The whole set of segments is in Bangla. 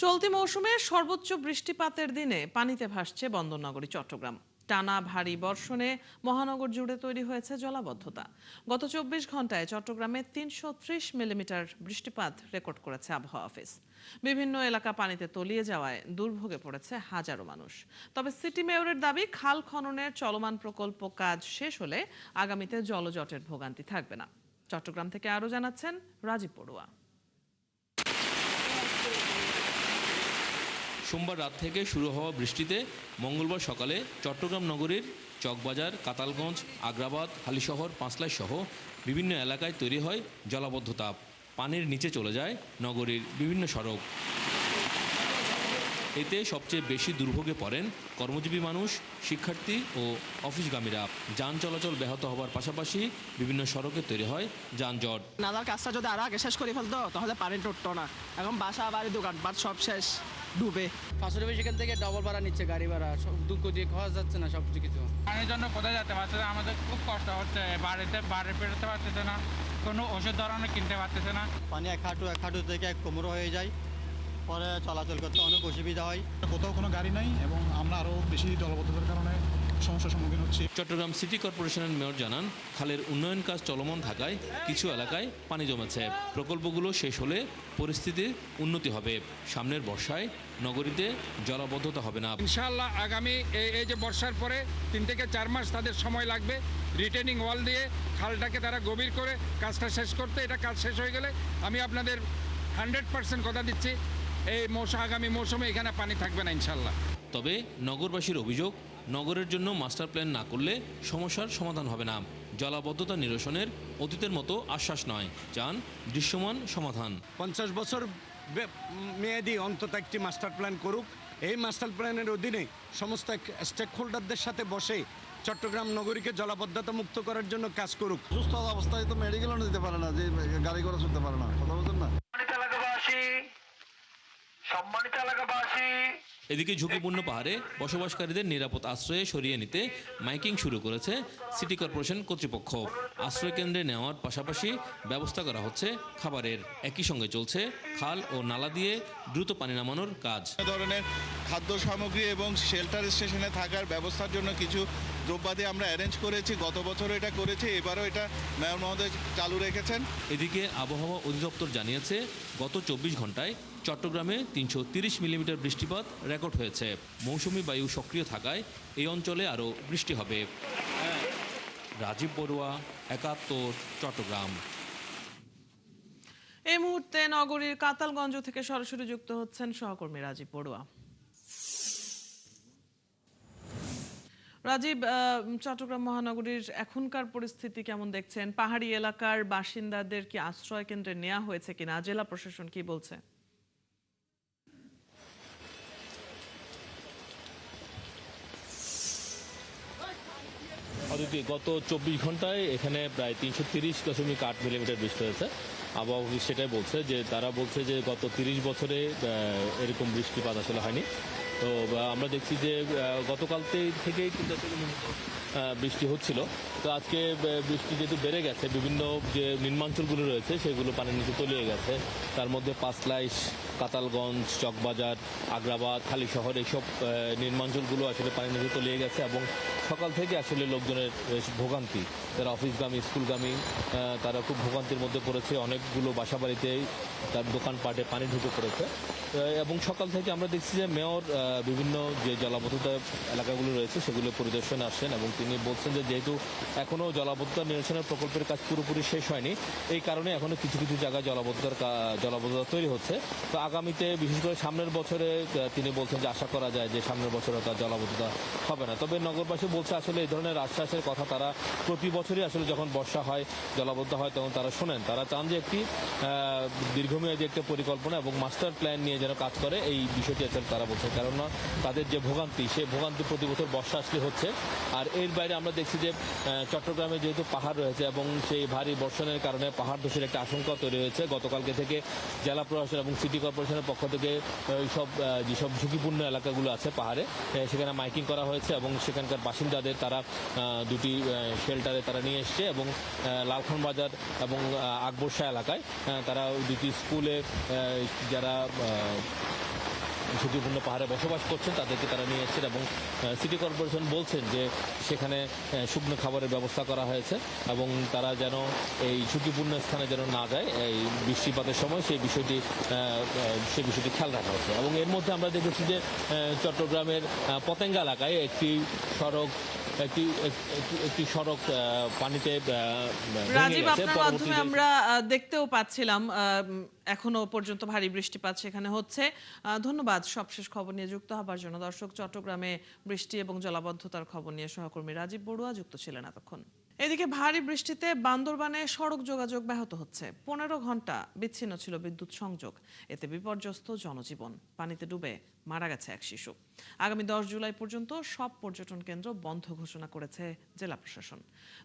চলতি মৌসুমে সর্বোচ্চ বৃষ্টিপাতের দিনে পানিতে ভাসছে বন্দরনগরী চট্টগ্রাম। টানা ভারী বর্ষণে মহানগর জুড়ে তৈরি হয়েছে জলাবদ্ধতা। গত ২৪ ঘন্টায় চট্টগ্রামে ৩৩০ মিলিমিটার বৃষ্টিপাত রেকর্ড করেছে আবহাওয়া অফিস। বিভিন্ন এলাকা পানিতে তলিয়ে যাওয়ায় দুর্ভোগে পড়েছে হাজারো মানুষ। তবে সিটি মেয়রের দাবি, খাল খননের চলমান প্রকল্প কাজ শেষ হলে আগামীতে জলজটের ভোগান্তি থাকবে না। চট্টগ্রাম থেকে আরও জানাচ্ছেন রাজীব পড়ুয়া। সোমবার রাত থেকে শুরু হওয়া বৃষ্টিতে মঙ্গলবার সকালে চট্টগ্রাম নগরীর চকবাজার, কাতালগঞ্জ, আগ্রাবাদ, হালিশহর, পাঁচলাই সহ বিভিন্ন এলাকায় তৈরি হয় জলাবদ্ধতা। পানির নিচে চলে যায় নগরীর বিভিন্ন সড়ক। এতে সবচেয়ে বেশি দুর্ভোগে পড়েন কর্মজীবী মানুষ, শিক্ষার্থী ও অফিসগামীরা। যান চলাচল ব্যাহত হওয়ার পাশাপাশি বিভিন্ন সড়কে তৈরি হয় যানজট। নালার কাজটা যদি আরো আগে শেষ করে ফেলতো তাহলে পানি টুটতো না। এখন বাসা বাড়ি দোকানপাট সব শেষ, ডুবে। 500 সেখান থেকে ডবল ভাড়া নিচ্ছে, গাড়ি ভাড়া সব দুঃখ দিয়ে খাওয়া যাচ্ছে না, সব কিছু। পানির জন্য কোথায় যেতে পারছে না, আমাদের খুব কষ্ট হচ্ছে। বাড়ি বেরোতে পারতেছে না, কোনো ওষুধ ধরনের কিনতে পারতেছে না। পানি এক হাঁটু থেকে এক কোমর হয়ে যায়, পরে চলাচল করতে অনেক অসুবিধা হয়। কোথাও কোনো গাড়ি নাই এবং আমরা আরও বেশি জলবদ্ধতার কারণে সমস্যার সম্মুখীন হচ্ছি। চট্টগ্রাম সিটি কর্পোরেশনের মেয়র জানান, খালের উন্নয়ন কাজ চলমান থাকায় কিছু এলাকায় পানি জমেছে। প্রকল্পগুলো শেষ হলে পরিস্থিতির উন্নতি হবে। সামনের বর্ষায় নগরীতে জলাবদ্ধতা হবে না। ইনশাআল্লাহ আগামী এই যে বর্ষার পরে 3 থেকে 4 মাস তাদের সময় লাগবে রিটেনিং ওয়াল দিয়ে খালটাকে তারা গভীর করে কাজটা শেষ করতে। এটা কাজ শেষ হয়ে গেলে আমি আপনাদের 100% কথা দিচ্ছি, এই আগামী মৌসুমে এখানে পানি থাকবে না ইনশাআল্লাহ। তবে নগরবাসীর অভিযোগ, নগরের জন্য মাস্টার প্ল্যান না করলে সমস্যার সমাধান হবে না। জলাবদ্ধতা নিরসনের অতীতের মতো আশ্বাস নয়, চান দৃশ্যমান সমাধান। 50 বছর মেয়াদি অন্তত একটি মাস্টার প্ল্যান করুক। এই মাস্টার প্ল্যানের অধীনে সমস্ত স্টেক হোল্ডারদের সাথে বসে চট্টগ্রাম নগরীকে জলাবদ্ধতা মুক্ত করার জন্য কাজ করুক। সুস্থ অবস্থায় তো মেডিকেলও নিতে পারে না, যে গাড়ি ঘোড়া চলতে পারে না, কথা বলছেন না। সম্মানিত এলাকাবাসী, এদিকে ঝুঁকিপূর্ণ পাহাড়ে বসবাসকারীদের নিরাপদ আশ্রয়ে সরিয়ে নিতে মাইকিং শুরু করেছে সিটি কর্পোরেশন কর্তৃপক্ষ। আশ্রয় কেন্দ্রে নেওয়ার পাশাপাশি ব্যবস্থা করা হচ্ছে খাবারের। একই সঙ্গে চলছে খাল ও নালা দিয়ে দ্রুত পানি নামানোর কাজ। ধরনের খাদ্য সামগ্রী এবং শেল্টার স্টেশনে থাকার ব্যবস্থার জন্য কিছু দ্রব্যাদি আমরা অ্যারেঞ্জ করেছি। গত বছরও এটা করেছি, এবারও এটা মেয়র মহোদয় চালু রেখেছেন। এদিকে আবহাওয়া অধিদপ্তর জানিয়েছে, গত 24 ঘন্টায় চট্টগ্রামে 330 মিলিমিটার বৃষ্টিপাত রেকর্ড হয়েছে। মৌসুমি বায়ু সক্রিয় থাকায় এই অঞ্চলে আরও বৃষ্টি হবে। রাজীব বড়ুয়া, ৭১, চট্টগ্রাম। এই মুহূর্তে নগরীর কাতালগঞ্জ থেকে সরাসরি যুক্ত হচ্ছেন সহকর্মী রাজীব বড়ুয়া। রাজীব, চট্টগ্রাম মহানগরীর এখনকার পরিস্থিতি কেমন দেখছেন? পাহাড়ি এলাকার বাসিন্দাদের কি আশ্রয় কেন্দ্রে নেওয়া হয়েছে কিনা? জেলা প্রশাসন কি বলছে? গত 24 ঘন্টায় এখানে প্রায় 330.8 মিলিমিটার বৃষ্টি হয়েছে। আবহাওয়া অফিস সেটাই বলছে, যে তারা বলছে যে গত 30 বছরে এরকম বৃষ্টিপাত আসলে হয়নি। তো আমরা দেখছি যে গতকাল থেকেই কিন্তু বৃষ্টি হচ্ছিল। তো আজকে বৃষ্টি যেহেতু বেড়ে গেছে, বিভিন্ন যে নিম্নাঞ্চলগুলো রয়েছে সেগুলো পানির নিচে তলিয়ে গেছে। তার মধ্যে পাঁচলাই, কাতালগঞ্জ, চকবাজার, আগ্রাবাদ, হালিশহর, এইসব নিম্নাঞ্চলগুলো আসলে পানির নিচে তলিয়ে গেছে এবং সকাল থেকে আসলে লোকজনের ভোগান্তি, যারা অফিসগামী, স্কুলগামী, তারা খুব ভোগান্তির মধ্যে পড়েছে। অনেকগুলো বাসাবাড়িতেই তার দোকানপাটে পানি ঢুকে পড়েছে এবং সকাল থেকে আমরা দেখছি যে মেয়র বিভিন্ন যে জলাবদ্ধতা এলাকাগুলো রয়েছে সেগুলো পরিদর্শনে আসছেন এবং তিনি বলছেন যে যেহেতু এখনও জলাবদ্ধতা নিরসনের প্রকল্পের কাজ পুরোপুরি শেষ হয়নি, এই কারণে এখনও কিছু কিছু জায়গায় জলাবদ্ধতা তৈরি হচ্ছে। তো আগামীতে বিশেষ করে সামনের বছরে তিনি বলছেন যে আশা করা যায় যে সামনের বছরে তার জলাবদ্ধতা হবে না। তবে নগরবাসী বলছে আসলে এই ধরনের আশ্বাসের কথা তারা প্রতি বছরই আসলে যখন বর্ষা হয়, জলাবদ্ধতা হয়, তখন তারা শোনেন। তারা চান যে একটি দীর্ঘমেয়াদী একটা পরিকল্পনা এবং মাস্টার প্ল্যান নিয়ে যেন কাজ করে, এই বিষয়টি আসলে তারা বলছে। কারণ তাদের যে ভোগান্তি, সেই ভোগান্তি প্রতি বছর বর্ষা আসলে হচ্ছে। আর এর বাইরে আমরা দেখছি যে চট্টগ্রামে যেহেতু পাহাড় রয়েছে এবং সেই ভারী বর্ষণের কারণে পাহাড় ধসের একটা আশঙ্কা তৈরি হয়েছে। গতকালকে থেকে জেলা প্রশাসন এবং সিটি কর্পোরেশনের পক্ষ থেকে এইসব যেসব ঝুঁকিপূর্ণ এলাকাগুলো আছে পাহাড়ে, সেখানে মাইকিং করা হয়েছে এবং সেখানকার বাসিন্দাদের তারা দুটি শেল্টারে তারা নিয়ে এসছে এবং লালখান বাজার এবং আকবর শাহ এলাকায় তারা দুটি স্কুলে যারা ঝুঁকিপূর্ণ পাহাড়ে বসবাস করছেন তাদেরকে তারা নিয়ে এসেছেন এবং সিটি কর্পোরেশন বলছেন যে সেখানে শুকনো খাবারের ব্যবস্থা করা হয়েছে এবং তারা যেন এই ঝুঁকিপূর্ণ স্থানে যেন না যায় এই বৃষ্টিপাতের সময় সেই বিষয়টি খেয়াল রাখা হচ্ছে। এবং এর মধ্যে আমরা দেখেছি যে চট্টগ্রামের পতেঙ্গা এলাকায় একটি সড়ক পানিতে রাজীব, আপনার মাধ্যমে আমরা দেখতেও পাচ্ছিলাম এখনো পর্যন্ত ভারী বৃষ্টিপাত সেখানে হচ্ছে। ধন্যবাদ সবশেষ খবর নিয়ে যুক্ত হবার জন্য। দর্শক, চট্টগ্রামে বৃষ্টি এবং জলাবদ্ধতার খবর নিয়ে সহকর্মী রাজীব বড়ুয়া যুক্ত ছিলেন এতক্ষণ। এদিকে ভারী বৃষ্টিতে বান্দরবানে সড়ক যোগাযোগ ব্যাহত হচ্ছে। 15 ঘন্টা বিচ্ছিন্ন ছিল বিদ্যুৎ সংযোগ। এতে বিপর্যস্ত জনজীবন। পানিতে ডুবে মারা গেছে এক শিশু। আগামী 10 জুলাই পর্যন্ত সব পর্যটন কেন্দ্র বন্ধ ঘোষণা করেছে জেলা প্রশাসন।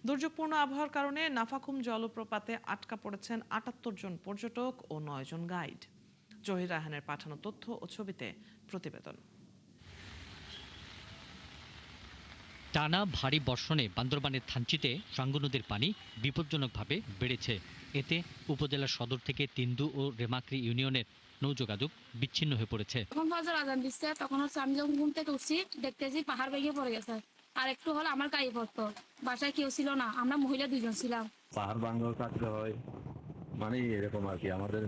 দুর্যোগপূর্ণ আবহাওয়ার কারণে নাফাখুম জলপ্রপাতে আটকা পড়েছেন 78 জন পর্যটক ও 9 জন গাইড। জহির রায়হানের পাঠানো তথ্য ও ছবিতে প্রতিবেদন। টানা ভারী বর্ষণে বান্দরবানের থানচিতে সাঙ্গু নদীর পানি বিপজ্জনকভাবে বেড়েছে। এতে উপজেলার সদর থেকে তিন্দু ও রেমাক্রি ইউনিয়নের নৌযোগাযোগ বিচ্ছিন্ন হয়ে পড়েছে। তখন ফজর আজান দিচ্ছে, তখন আমি যখন ঘুম থেকে উঠছি দেখতেছি পাহাড় ভেঙে পড়ে গেছে। আর একটু হলে আমার গায়ে পড়তো। বাসায় কেউ ছিল না, আমরা মহিলা 2 জন ছিলাম। পাহাড় ভাঙার কাটতে হয় মানে এরকম আর কি। আমাদের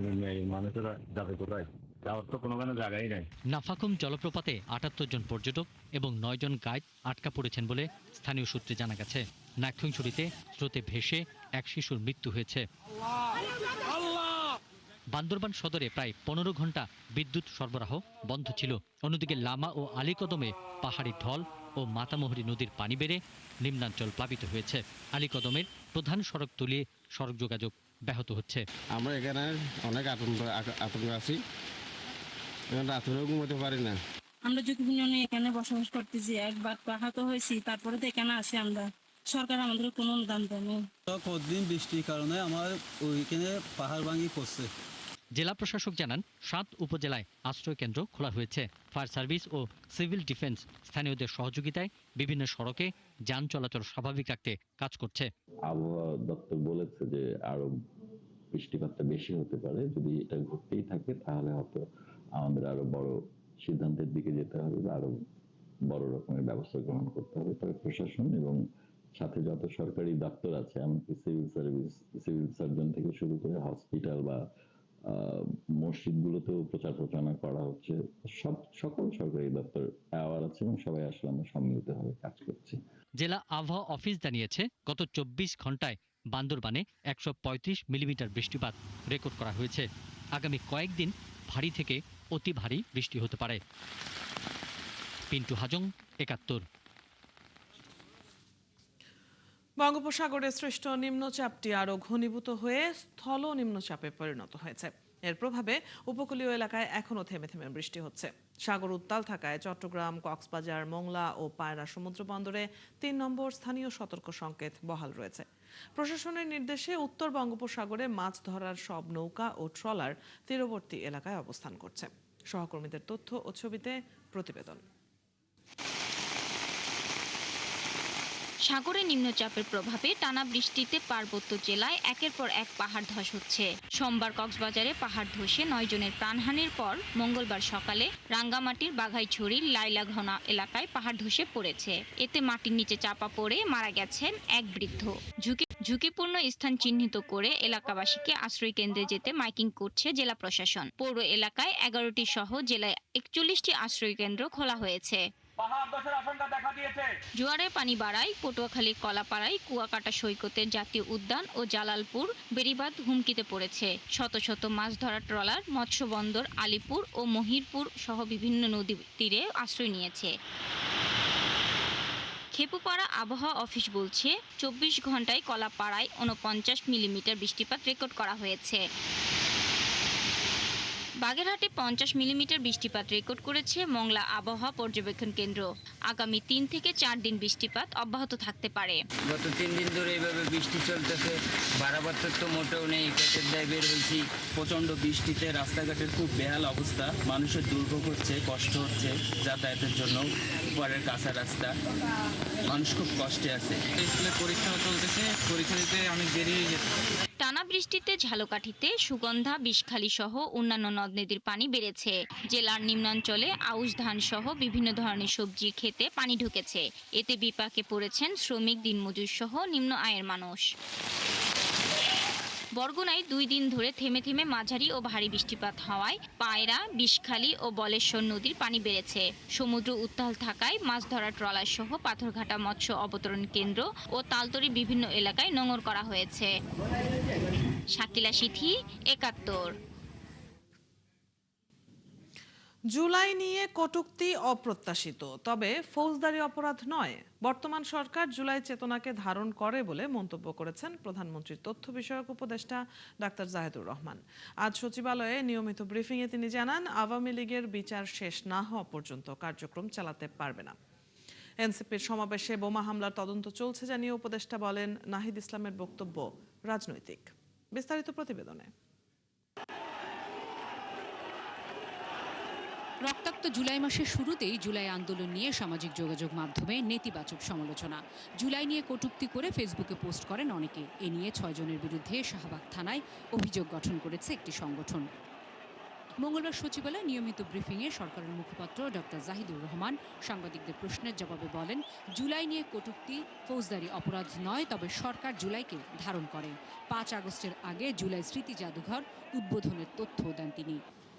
মানুষেরা যাবে কোথায়, যাওয়ার তো কোনো জায়গাই নাই। নাফাখুম জলপ্রপাতে 78 জন পর্যটক এবং 9 জন গাইড আটকা পড়েছেন বলে স্থানীয় সূত্রে জানা গেছে। নাকথুংছড়িতে স্রোতে ভেসে এক শিশুর মৃত্যু হয়েছে। বান্দরবান সদরে প্রায় 15 ঘন্টা বিদ্যুৎ সরবরাহ বন্ধ ছিল। অন্যদিকে লামা ও আলীকদমে পাহাড়ি ঢল ও মাতামুহুরী নদীর পানি বেড়ে নিম্নাঞ্চল প্লাবিত হয়েছে। আলীকদমের প্রধান সড়ক তলিয়ে সড়ক যোগাযোগ ব্যাহত হচ্ছে। আমরা এখানে অনেক আতঙ্ক আছি, রাত্রেও ঘুমাতে পারি না। আমরা ঝুঁকিপূর্ণ এখানে বসবাস করতেছি, একবার আহত হয়েছি, তারপরে তো এখানে আছি আমরা। সরকার আমাদের কোনো অনুদান দেয়নি। কতদিন বৃষ্টির কারণে আমার ওইখানে পাহাড় ভাঙি পড়ছে। জেলা প্রশাসক জানান 7 উপজেলায় আশ্রয় কেন্দ্র খোলা হয়েছে। ফায়ার সার্ভিস ও সিভিল ডিফেন্স স্থানীয়দের সহযোগিতায় বিভিন্ন সড়কে যান চলাচল স্বাভাবিক রাখতে কাজ করছে। আবহাওয়া দপ্তর বলেছে যে আরো বৃষ্টিপাতটা বেশি হতে পারে। যদি এটা ঘটতেই থাকে তাহলে হয়তো আমাদের আরো বড় সিদ্ধান্তের দিকে যেতে হবে বা আরো বড় রকমের ব্যবস্থা গ্রহণ করতে হবে। তবে প্রশাসন এবং সাথে যত সরকারি দপ্তর আছে, এমনকি সিভিল সার্ভিস, সিভিল সার্জন থেকে শুরু করে হসপিটাল বা মসজিদগুলোতেও প্রচার প্রচারণা করা হচ্ছে। সকল সরকারি দপ্তর অ্যাওয়ার আছে এবং সবাই আসলে আমরা সম্মিলিতভাবে কাজ করছি। জেলা আবহাওয়া অফিস জানিয়েছে গত 24 ঘন্টায় বান্দরবানে 135 মিলিমিটার বৃষ্টিপাত রেকর্ড করা হয়েছে। আগামী কয়েকদিন ভারী থেকে অতি ভারী বৃষ্টি হতে পারে। পিন্টু হাজং, 71। বঙ্গোপসাগরে সৃষ্ট নিম্নচাপটি আরও ঘনীভূত হয়ে স্থল নিম্নচাপে পরিণত হয়েছে। এর প্রভাবে উপকূলীয় এলাকায় এখনও থেমে থেমে বৃষ্টি হচ্ছে। সাগর উত্তাল থাকায় চট্টগ্রাম, কক্সবাজার, মোংলা ও পায়রা সমুদ্র বন্দরে 3 নম্বর স্থানীয় সতর্ক সংকেত বহাল রয়েছে। প্রশাসনের নির্দেশে উত্তর বঙ্গোপসাগরে মাছ ধরার সব নৌকা ও ট্রলার তীরবর্তী এলাকায় অবস্থান করছে। সহকর্মীদের তথ্য ও ছবিতে প্রতিবেদন। সাগরে নিম্নচাপের প্রভাবে টানা বৃষ্টিতে পার্বত্য জেলায় একের পর এক পাহাড় ধস হচ্ছে। সোমবার কক্সবাজারে পাহাড় ধসে 9 জনের প্রাণহানির পর মঙ্গলবার সকালে রাঙ্গামাটির বাঘাইছড়ির লাইলাঘনা এলাকায় পাহাড় ধসে পড়েছে। এতে মাটির নিচে চাপা পড়ে মারা গেছেন এক বৃদ্ধ। ঝুঁকিপূর্ণ স্থান চিহ্নিত করে এলাকাবাসীকে আশ্রয় কেন্দ্রে যেতে মাইকিং করছে জেলা প্রশাসন। পৌর এলাকায় 11টি সহ জেলায় 41টি আশ্রয় কেন্দ্র খোলা হয়েছে। জোয়ারের পানি বাড়ায় পটুয়াখালী, কলাপাড়ায়, কুয়াকাটা সৈকতের জাতীয় উদ্যান ও জালালপুর বেড়িবাঁধ হুমকিতে পড়েছে। শত শত মাছ ধরা ট্রলার মৎস্যবন্দর আলিপুর ও মহিরপুর সহ বিভিন্ন নদী তীরে আশ্রয় নিয়েছে। খেপুপাড়া আবহাওয়া অফিস বলছে 24 ঘন্টায় কলাপাড়ায় 49 মিলিমিটার বৃষ্টিপাত রেকর্ড করা হয়েছে। বাগেরহাটে 50 মিলিমিটার বৃষ্টিপাত রেকর্ড করেছে মংলা আবহাওয়া পর্যবেক্ষণ কেন্দ্র। আগামী 3 থেকে 4 দিন বৃষ্টিপাত অব্যাহত থাকতে পারে। গত 3 দিন ধরে এইভাবে বৃষ্টি চলতেছে, বাড়াবাড়তে তো মোটেও নেই। পেটের দায় বের হয়েছি। প্রচন্ড বৃষ্টিতে রাস্তাঘাটের খুব বেহাল অবস্থা, মানুষের দুর্ভোগ হচ্ছে, কষ্ট হচ্ছে যাতায়াতের জন্য। উপরের কাঁচা রাস্তা, মানুষ খুব কষ্টে আছে। স্কুলে পরীক্ষা চলতেছে, পরীক্ষা দিতে অনেক দেরি হয়ে গেছে। টানা বৃষ্টিতে ঝালকাঠিতে সুগন্ধা, বিষখালী সহ অন্যান্য নদ নদীর পানি বেড়েছে। জেলার নিম্নাঞ্চলে আউশ ধান সহ বিভিন্ন ধরনের সবজির ক্ষেতে পানি ঢুকেছে। এতে বিপাকে পড়েছেন শ্রমিক, দিনমজুর সহ নিম্ন আয়ের মানুষ। বরগুনায় 2 দিন ধরে থেমে থেমে মাঝারি ও ভারী বৃষ্টিপাত হওয়ায় পায়রা, বিষখালী ও বলেশ্বর নদীর পানি বেড়েছে। সমুদ্র উত্তাল থাকায় মাছ ধরার ট্রলার সহ পাথরঘাটা মৎস্য অবতরণ কেন্দ্র ও তালতরি বিভিন্ন এলাকায় নোঙর করা হয়েছে। শাকিলা সিথি, ৭১। জুলাই নিয়ে কটূক্তি অপ্রত্যাশিত, তবে ফৌজদারি অপরাধ নয়। বর্তমান সরকার জুলাই চেতনাকে ধারণ করে বলে মন্তব্য করেছেন প্রধানমন্ত্রীর তথ্য বিষয়ক উপদেষ্টা ডাক্তার জাহিদুর রহমান। আজ সচিবালয়ে নিয়মিত ব্রিফিংয়ে তিনি জানান, আওয়ামী লীগের বিচার শেষ না হওয়া পর্যন্ত কার্যক্রম চালাতে পারবে না। এনসিপির সমাবেশে বোমা হামলার তদন্ত চলছে জানিয়ে উপদেষ্টা বলেন, নাহিদ ইসলামের বক্তব্য রাজনৈতিক। বিস্তারিত প্রতিবেদনে। রক্তাক্ত জুলাই মাসের শুরুতেই জুলাই আন্দোলন নিয়ে সামাজিক যোগাযোগ মাধ্যমে নেতিবাচক সমালোচনা। জুলাই নিয়ে কটূক্তি করে ফেসবুকে পোস্ট করেন অনেকে। এ নিয়ে 6 জনের বিরুদ্ধে শাহবাগ থানায় অভিযোগ গঠন করেছে একটি সংগঠন। মঙ্গলবার সচিবালয়ে নিয়মিত ব্রিফিংয়ে সরকারের মুখপাত্র ডক্টর জাহিদুর রহমান সাংবাদিকদের প্রশ্নের জবাবে বলেন, জুলাই নিয়ে কটূক্তি ফৌজদারি অপরাধ নয়, তবে সরকার জুলাইকে ধারণ করে। 5 আগস্টের আগে জুলাই স্মৃতি জাদুঘর উদ্বোধনের তথ্য দেন তিনি।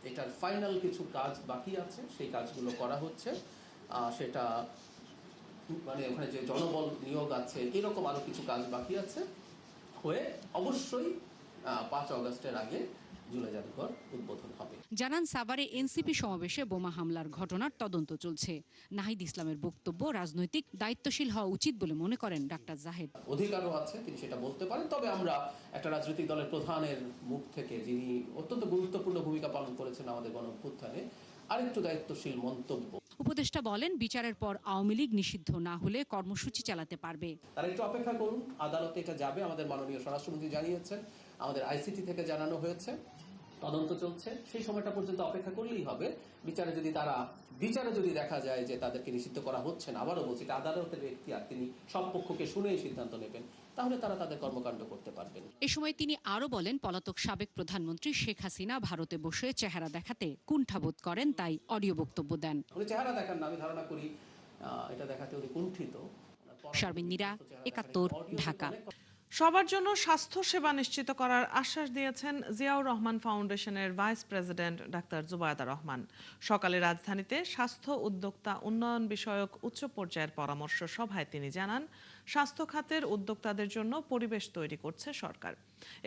এটার ফাইনাল কিছু কাজ বাকি আছে, সেই কাজগুলো করা হচ্ছে। সেটা মানে ওখানে যে জনবল নিয়োগ আছে, এরকম আরও কিছু কাজ বাকি আছে, হয়ে অবশ্যই 5 আগস্টের আগে জুলাই জাদুঘর উদ্বোধন হবে। জানান, সাভারে এনসিপি সমাবেশে বোমা হামলার ঘটনার তদন্ত চলছে। নাহিদ ইসলামের বক্তব্য রাজনৈতিক, দায়িত্বশীল হওয়া উচিত বলে মনে করেন ডাক্তার জাহেদ। অধিকারও আছে, তিনি সেটা বলতে পারেন, তবে আমরা একটা রাজনৈতিক দলের প্রধানের মুখ থেকে, যিনি অত্যন্ত গুরুত্বপূর্ণ ভূমিকা পালন করেছেন আমাদের গণঅভ্যুত্থানে, আরেকটু দায়িত্বশীল মন্তব্য। উপদেষ্টা বলেন, বিচারের পর আওয়ামী লীগ নিষিদ্ধ না হলে কর্মসূচি চালাতে পারবে। তারা একটু অপেক্ষা করুন, আদালতে এটা যাবে। আমাদের মাননীয় স্বরাষ্ট্রমন্ত্রী জানিয়েছেন, আমাদের আইসিটি থেকে জানানো হয়েছে, তদন্ত চলছে। সেই সময়টা পর্যন্ত অপেক্ষা করলেই হবে। বিচারে যদি দেখা যায় যে তাদেরকে নিষিদ্ধ করা হচ্ছে না, আবারও বলছি, এটা আদালতের এখতিয়ার, তিনি সব পক্ষকে শুনেই সিদ্ধান্ত নেবেন, তাহলে তারা তাদের কর্মকাণ্ড করতে পারবেন। এ সময় তিনি আরো বলেন, পলাতক সাবেক প্রধানমন্ত্রী শেখ হাসিনা ভারতে বসে চেহারা দেখাতে কুণ্ঠাবোধ করেন, তাই অডিও বক্তব্য দেন। উনি চেহারা দেখান না, আমি ধারণা করি এটা দেখাতে উনি কুণ্ঠিত। শারমিন নীরা, ৭১, ঢাকা। সবার জন্য স্বাস্থ্য সেবা নিশ্চিত করার আশ্বাস দিয়েছেন জিয়াউর রহমান ফাউন্ডেশনের vice president doctor Zubaida Rahman. সকালে রাজধানীতে স্বাস্থ্য উদ্যোক্তা উন্নয়ন বিষয়ক উচ্চ পর্যায়ের পরামর্শ সভায় তিনি জানান, স্বাস্থ্য খাতের উদ্যোক্তাদের জন্য পরিবেশ তৈরি করছে সরকার।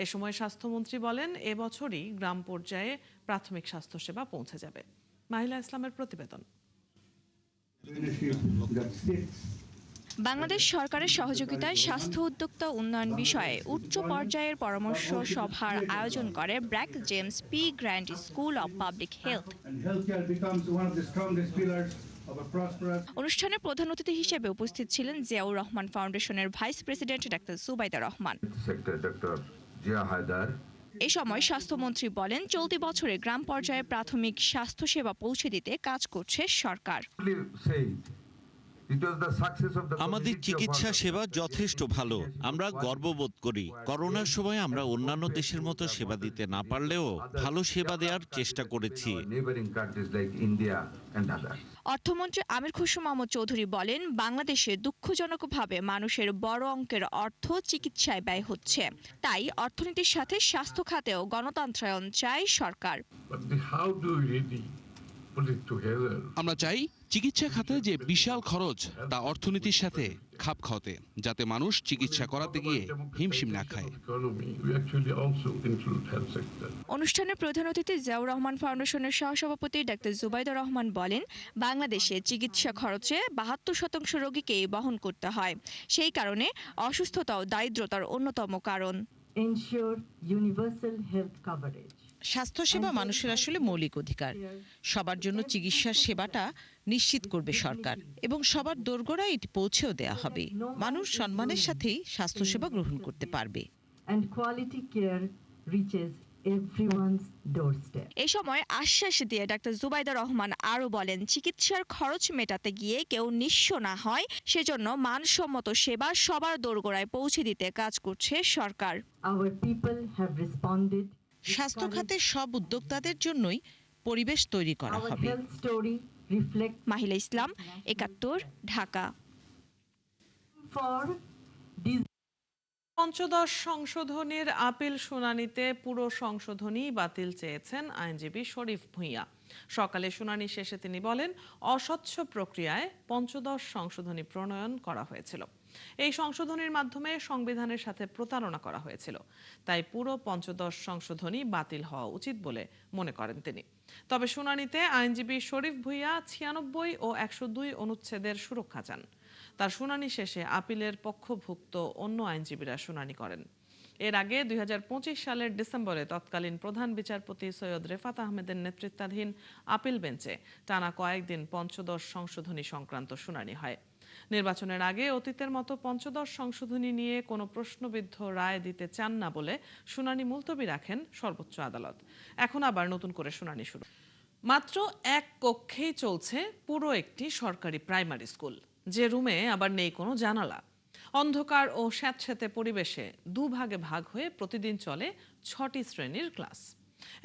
এ সময় স্বাস্থ্যমন্ত্রী বলেন, এবছরই গ্রাম পর্যায়ে প্রাথমিক স্বাস্থ্যসেবা পৌঁছে যাবে। মাহিলা ইসলামের প্রতিবেদন। বাংলাদেশ সরকারের সহযোগিতায় স্বাস্থ্য উদ্যোক্তা উন্নয়ন বিষয়ে উচ্চ পর্যায়ের পরামর্শ সভার আয়োজন করে BRAC James P Grant school of public health. অনুষ্ঠানে প্রধান অতিথি হিসেবে উপস্থিত ছিলেন জিয়াউর রহমান ফাউন্ডেশনের vice president doctor Zubaida Rahman. এ সময় স্বাস্থ্যমন্ত্রী বলেন, চলতি বছরে গ্রাম পর্যায়ে প্রাথমিক স্বাস্থ্যসেবা পৌঁছে দিতে কাজ করছে সরকার। আমাদের চিকিৎসা সেবা যথেষ্ট ভালো, আমরা গর্ববোধ করি। করোনার সময় আমরা অন্যান্য দেশের মতো সেবা দিতে না পারলেও ভালো সেবা দেওয়ার চেষ্টা করেছি। অর্থমন্ত্রী আমির খসরু মাহমুদ চৌধুরী বলেন, বাংলাদেশে দুঃখজনকভাবে মানুষের বড় অঙ্কের অর্থ চিকিৎসায় ব্যয় হচ্ছে, তাই অর্থনীতির সাথে স্বাস্থ্য খাতেও গণতন্ত্রায়ন চায় সরকার। আমরা চাই চিকিৎসা খাতে যে বিশাল খরচ তা অর্থনীতির সাথে খাপ খাওয়াতে, যাতে মানুষ চিকিৎসা করাতে গিয়ে হিমশিম না খায়। অনুষ্ঠানে প্রধান অতিথি জিয়াউর রহমান ফাউন্ডেশনের সহসভাপতি ডাক্তার জুবায়দা রহমান বলেন, বাংলাদেশে চিকিৎসা খরচে ৭২% রোগীকেই বহন করতে হয়। সেই কারণে অসুস্থতা ও দারিদ্রতার অন্যতম কারণ। স্বাস্থ্যসেবা মানুষের আসলে মৌলিক অধিকার। সবার জন্য চিকিৎসার সেবাটা নিশ্চিত করবে সরকার এবং সবার দোরগোড়ায় এটি পৌঁছেও দেওয়া হবে। মানুষ সম্মানের সাথেই স্বাস্থ্যসেবা গ্রহণ করতে পারবে। এই সময় আশ্বাস দিয়ে ডাক্তার জুবাইদা রহমান আরও বলেন, চিকিৎসার খরচ মেটাতে গিয়ে কেউ নিঃস্ব না হয় সেজন্য মানসম্মত সেবা সবার দোরগোড়ায় পৌঁছে দিতে কাজ করছে সরকার। স্বাস্থ্য খাতের সব উদ্যোক্তাদের জন্যই পরিবেশ তৈরি করা হবে। মাহিলা ইসলাম, ৭১, ঢাকা। পঞ্চদশ সংশোধনীর আপিল শুনানিতে পুরো সংশোধনী বাতিল চেয়েছেন আইনজীবী শরীফ ভূঁইয়া। সকালে শুনানি শেষে তিনি বলেন, অস্বচ্ছ প্রক্রিয়ায় পঞ্চদশ সংশোধনী প্রণয়ন করা হয়েছিল। এই সংশোধনীর মাধ্যমে সংবিধানের সাথে প্রতারণা করা হয়েছিল, তাই পুরো পঞ্চদশ সংশোধনী বাতিল হওয়া উচিত বলে মনে করেন তিনি। তবে শুনানিতে আইনজীবী শরীফ ভূঁইয়া ৯৬ ও ১০২ অনুচ্ছেদের সুরক্ষা চান। তার শুনানি শেষে আপিলের পক্ষভুক্ত অন্য আইনজীবীরা শুনানি করেন। এর আগে ২০২৫ সালের ডিসেম্বরে তৎকালীন প্রধান বিচারপতি সৈয়দ রেফাত আহমেদের নেতৃত্বাধীন আপিল বেঞ্চে টানা কয়েকদিন পঞ্চদশ সংশোধনী সংক্রান্ত শুনানি হয়। নির্বাচনের আগে অতীতের মতো পঞ্চদশ সংশোধনী নিয়ে কোনো প্রশ্নবিদ্ধ রায় দিতে চান না বলে শুনানি মুলতবি রাখেন সর্বোচ্চ আদালত। এখন আবার নতুন করে শুনানি শুরু। মাত্র এক কক্ষেই চলছে পুরো একটি সরকারি প্রাইমারি স্কুল, যে রুমে আবার নেই কোনো জানালা। অন্ধকার ও স্যাঁতস্যাঁতে পরিবেশে দুভাগে ভাগ হয়ে প্রতিদিন চলে ৬টি শ্রেণীর ক্লাস।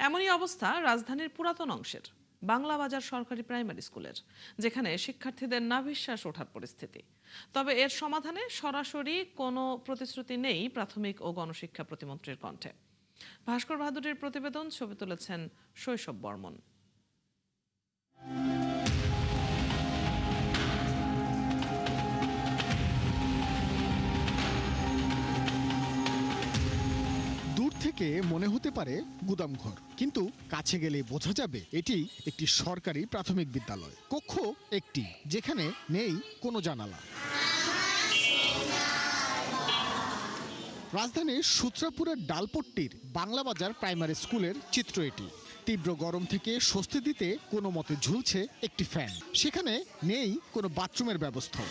এমনই অবস্থা রাজধানীর পুরাতন অংশের বাংলা বাজার সরকারি প্রাইমারি স্কুলের, যেখানে শিক্ষার্থীদের নাভিশ্বাস ওঠার পরিস্থিতি। তবে এর সমাধানে সরাসরি কোনো প্রতিশ্রুতি নেই প্রাথমিক ও গণশিক্ষা প্রতিমন্ত্রীর কণ্ঠে। ভাস্কর বাহাদুরের প্রতিবেদন, ছবি তুলেছেন শৈশব বর্মন। দূর থেকে মনে হতে পারে গুদামঘর, কিন্তু কাছে গেলে বোঝা যাবে এটি একটি সরকারি প্রাথমিক বিদ্যালয়। কক্ষ একটি, যেখানে নেই কোনো জানালা। রাজধানীর সূত্রাপুরের ডালপট্টির বাংলা বাজার প্রাইমারি স্কুলের চিত্র এটি। তীব্র গরম থেকে স্বস্তি দিতে কোনো মতে ঝুলছে একটি ফ্যান। সেখানে নেই কোনো বাথরুমের ব্যবস্থা।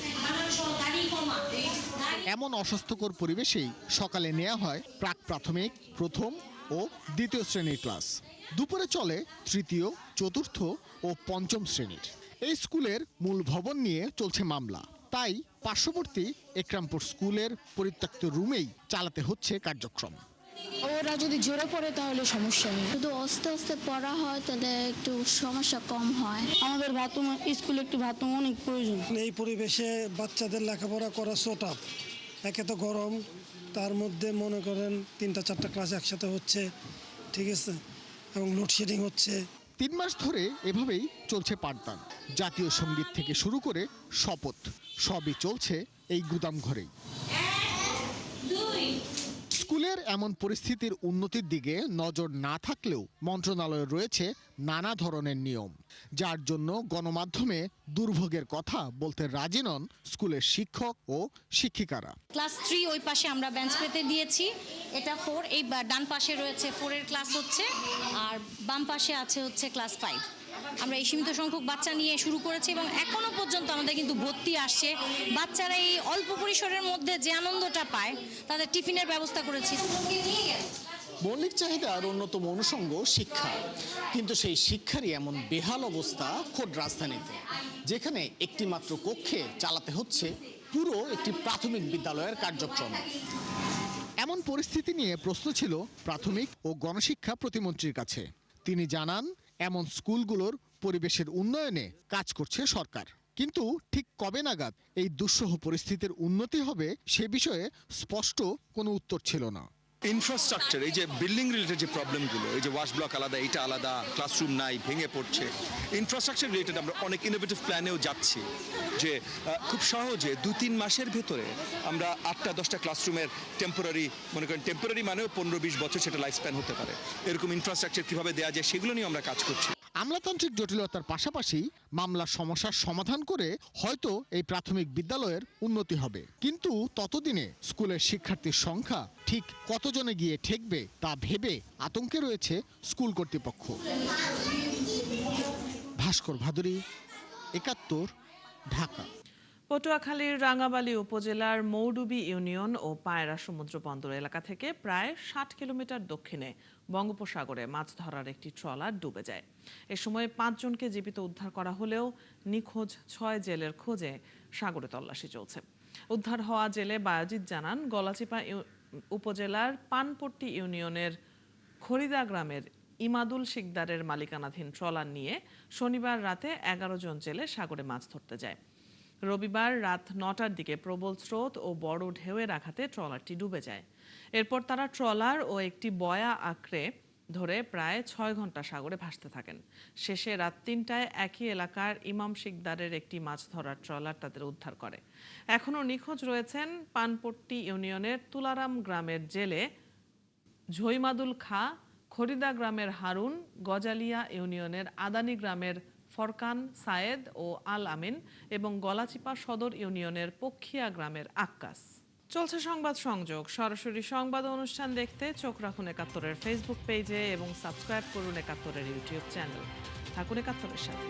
এমন অস্বাস্থ্যকর পরিবেশেই সকালে নেওয়া হয় প্রাক প্রাথমিক, প্রথম ও দ্বিতীয় শ্রেণীর ক্লাস। দুপুরে চলে তৃতীয়, চতুর্থ ও পঞ্চম শ্রেণীর। এই স্কুলের মূল ভবন নিয়ে চলছে মামলা, তাই পার্শ্ববর্তী একরামপুর স্কুলের পরিত্যক্ত রুমেই চালাতে হচ্ছে কার্যক্রম। ওরা যদি জোরে পড়ে তাহলে সমস্যা হয়, শুধু আস্তে আস্তে পড়া হয় তাহলে একটু সমস্যা কম হয়। আমাদের বাথরুম, স্কুলে একটু বাথরুম অনেক প্রয়োজন। এই পরিবেশে বাচ্চাদের লেখাপড়া করা সো টাফ। একে তো গরম, তার মধ্যে মনে করেন ৩-৪টা ক্লাস একসাথে হচ্ছে, ঠিক আছে, এবং লোডশেডিং হচ্ছে। ৩ মাস ধরে এভাবেই চলছে পাঠদান। জাতীয় সঙ্গীত থেকে শুরু করে শপথ সবই চলছে এই গুদাম ঘরেই। স্কুলের এমন পরিস্থিতির উন্নতির দিকে নজর না থাকলেও মন্ত্রণালয়ে রয়েছে নানা ধরনের নিয়ম, যার জন্য গণমাধ্যমে দুর্ভোগের কথা বলতে রাজি নন স্কুলের শিক্ষক ও শিক্ষিকারা। ক্লাস 3 ওই পাশে আমরা বেঞ্চ পেতে দিয়েছি, এটা 4, এই ডান পাশে রয়েছে 4 এর ক্লাস হচ্ছে, আর বাম পাশে আছে হচ্ছে ক্লাস 5। আমরা এই সীমিত সংখ্যক বাচ্চা নিয়ে শুরু করেছি এবং এখনো পর্যন্ত আমাদের কিন্তু ভর্তি আসছে। বাচ্চারা এই অল্প পরিসরের মধ্যে যে আনন্দটা পায়, তাদের টিফিনের ব্যবস্থা করেছি। মৌলিক চাহিদার অন্যতম অনুষঙ্গ শিক্ষা, কিন্তু সেই শিক্ষারই এমন বেহাল অবস্থা খোদ রাজধানীতে, যেখানে একটি মাত্র কক্ষে চালাতে হচ্ছে পুরো একটি প্রাথমিক বিদ্যালয়ের কার্যক্রম। এমন পরিস্থিতি নিয়ে প্রশ্ন ছিল প্রাথমিক ও গণশিক্ষা প্রতিমন্ত্রীর কাছে। তিনি জানান, এমন স্কুলগুলোর পরিবেশের উন্নয়নে কাজ করছে সরকার, কিন্তু ঠিক কবে নাগাদ এই দুঃসহ পরিস্থিতির উন্নতি হবে সে বিষয়ে স্পষ্ট কোনো উত্তর ছিল না। ইনফ্রাস্ট্রাকচার, এই যে বিল্ডিং রিলেটেড যে প্রবলেমগুলো, এই যে ওয়াশ ব্লক আলাদা, এটা আলাদা, ক্লাসরুম নাই, ভেঙে পড়ছে, ইনফ্রাস্ট্রাকচার রিলেটেড আমরা অনেক ইনোভেটিভ প্ল্যানেও যাচ্ছি, যে খুব সহজে 2-3 মাসের ভেতরে আমরা 8টা-10টা ক্লাসরুমের টেম্পোরারি, মনে করেন টেম্পোরারি মানেও 15-20 বছর সেটা লাইফ স্প্যান হতে পারে, এরকম ইনফ্রাস্ট্রাকচার কীভাবে দেওয়া যায় সেগুলো নিয়ে আমরা কাজ করছি। আমলাতান্ত্রিক জটিলতার পাশাপাশি মামলার সমস্যার সমাধান করে হয়তো এই প্রাথমিক বিদ্যালয়ের উন্নতি হবে, কিন্তু ততদিনে স্কুলের শিক্ষার্থীর সংখ্যা ঠিক কতজনে গিয়ে ঠেকবে তা ভেবে আতঙ্কে রয়েছে স্কুল কর্তৃপক্ষ। ভাস্কর ভাদুরী, ৭১, ঢাকা। পটুয়াখালীর রাঙ্গাবালী উপজেলার মৌডুবি ইউনিয়ন ও পায়রা সমুদ্র বন্দর এলাকা থেকে প্রায় 60 কিলোমিটার দক্ষিণে বঙ্গোপসাগরে মাছ ধরার একটি ট্রলার ডুবে যায়। এ সময় 5 জনকে জীবিত উদ্ধার করা হলেও নিখোঁজ 6 জেলের খোঁজে সাগরে তল্লাশি চলছে। উদ্ধার হওয়া জেলে বায়োজিৎ জানান, গলাচিপা উপজেলার পানপট্টি ইউনিয়নের খরিদা গ্রামের ইমাদুল শিকদারের মালিকানাধীন ট্রলার নিয়ে শনিবার রাতে 11 জন জেলে সাগরে মাছ ধরতে যায়। রবিবার রাত 9টার দিকে প্রবল স্রোত ও বড় ঢেউয়ের আঘাতে ট্রলারটি ডুবে যায়। এরপর তারা ট্রলার ও একটি বয়া আঁকড়ে ধরে প্রায় 6 ঘন্টা সাগরে ভাসতে থাকেন। শেষে রাত 3টায় একই এলাকার ইমাম শিকদারের একটি মাছ ধরার ট্রলার তাদের উদ্ধার করে। এখনও নিখোঁজ রয়েছেন পানপট্টি ইউনিয়নের তুলারাম গ্রামের জেলে ঝৈমাদুল খা, খরিদা গ্রামের হারুন, গজালিয়া ইউনিয়নের আদানি গ্রামের ফরকান সায়েদ ও আল আমিন এবং গলাচিপা সদর ইউনিয়নের পক্ষিয়া গ্রামের আক্কাস। চলছে সংবাদ সংযোগ। সরাসরি সংবাদ অনুষ্ঠান দেখতে চোখ রাখুন ৭১-এর ফেসবুক পেজে এবং সাবস্ক্রাইব করুন ৭১-এর ইউটিউব চ্যানেল। থাকুন ৭১-এর সাথে।